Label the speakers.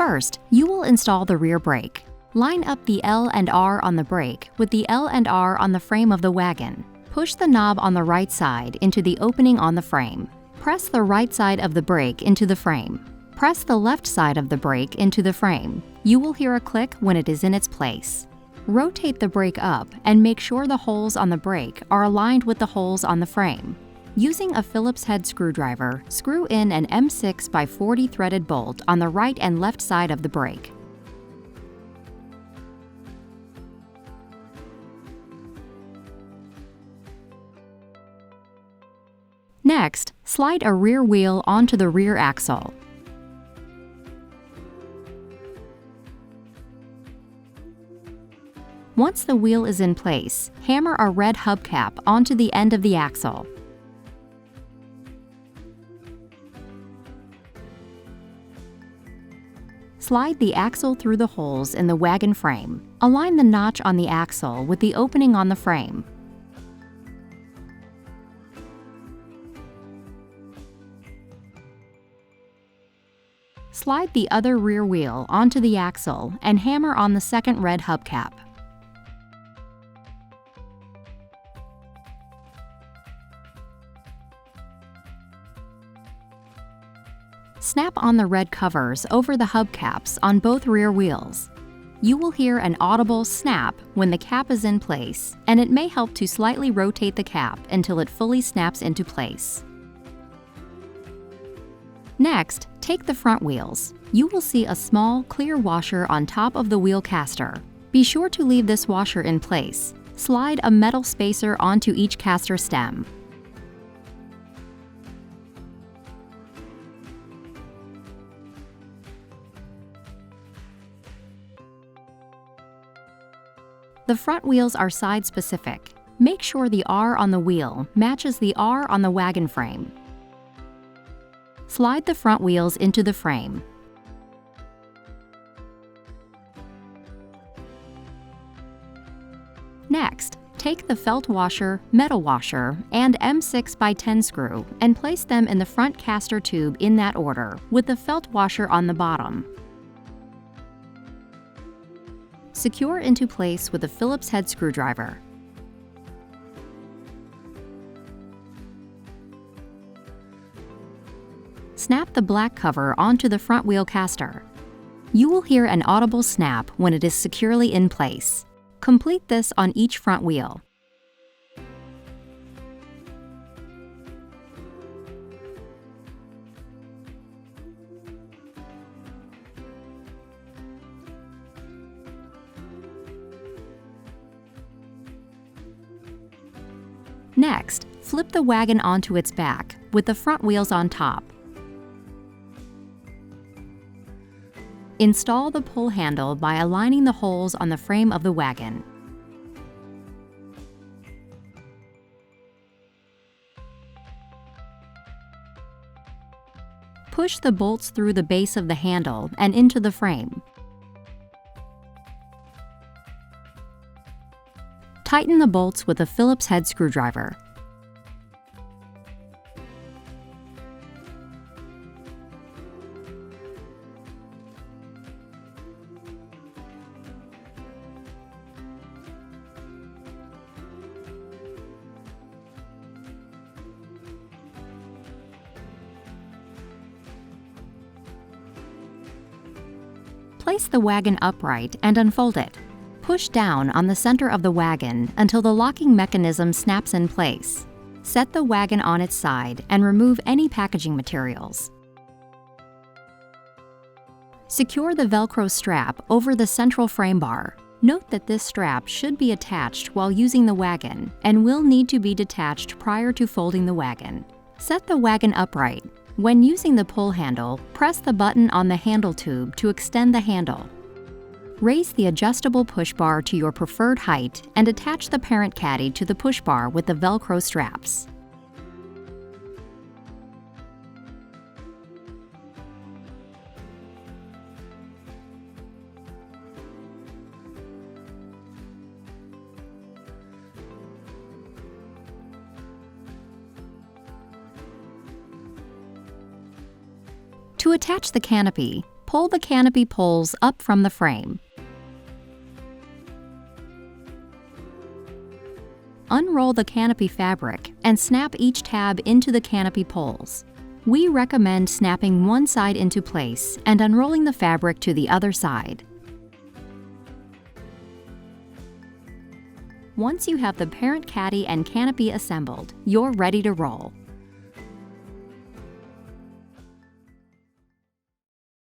Speaker 1: First, you will install the rear brake. Line up the L and R on the brake with the L and R on the frame of the wagon. Push the knob on the right side into the opening on the frame. Press the right side of the brake into the frame. Press the left side of the brake into the frame. You will hear a click when it is in its place. Rotate the brake up and make sure the holes on the brake are aligned with the holes on the frame. Using a Phillips head screwdriver, screw in an M6 by 40 threaded bolt on the right and left side of the brake. Next, slide a rear wheel onto the rear axle. Once the wheel is in place, hammer a red hubcap onto the end of the axle. Slide the axle through the holes in the wagon frame. Align the notch on the axle with the opening on the frame. Slide the other rear wheel onto the axle and hammer on the second red hubcap. Snap on the red covers over the hubcaps on both rear wheels. You will hear an audible snap when the cap is in place, and it may help to slightly rotate the cap until it fully snaps into place. Next, take the front wheels. You will see a small, clear washer on top of the wheel caster. Be sure to leave this washer in place. Slide a metal spacer onto each caster stem. The front wheels are side-specific. Make sure the R on the wheel matches the R on the wagon frame. Slide the front wheels into the frame. Next, take the felt washer, metal washer, and M6 by 10 screw and place them in the front caster tube in that order, with the felt washer on the bottom. Secure into place with a Phillips head screwdriver. Snap the black cover onto the front wheel caster. You will hear an audible snap when it is securely in place. Complete this on each front wheel. Next, flip the wagon onto its back, with the front wheels on top. Install the pull handle by aligning the holes on the frame of the wagon. Push the bolts through the base of the handle and into the frame. Tighten the bolts with a Phillips head screwdriver. Place the wagon upright and unfold it. Push down on the center of the wagon until the locking mechanism snaps in place. Set the wagon on its side and remove any packaging materials. Secure the Velcro strap over the central frame bar. Note that this strap should be attached while using the wagon and will need to be detached prior to folding the wagon. Set the wagon upright. When using the pull handle, press the button on the handle tube to extend the handle. Raise the adjustable push bar to your preferred height and attach the parent caddy to the push bar with the Velcro straps. To attach the canopy, Pull the canopy poles up from the frame. Unroll the canopy fabric and snap each tab into the canopy poles. We recommend snapping one side into place and unrolling the fabric to the other side. Once you have the parent caddy and canopy assembled, you're ready to roll.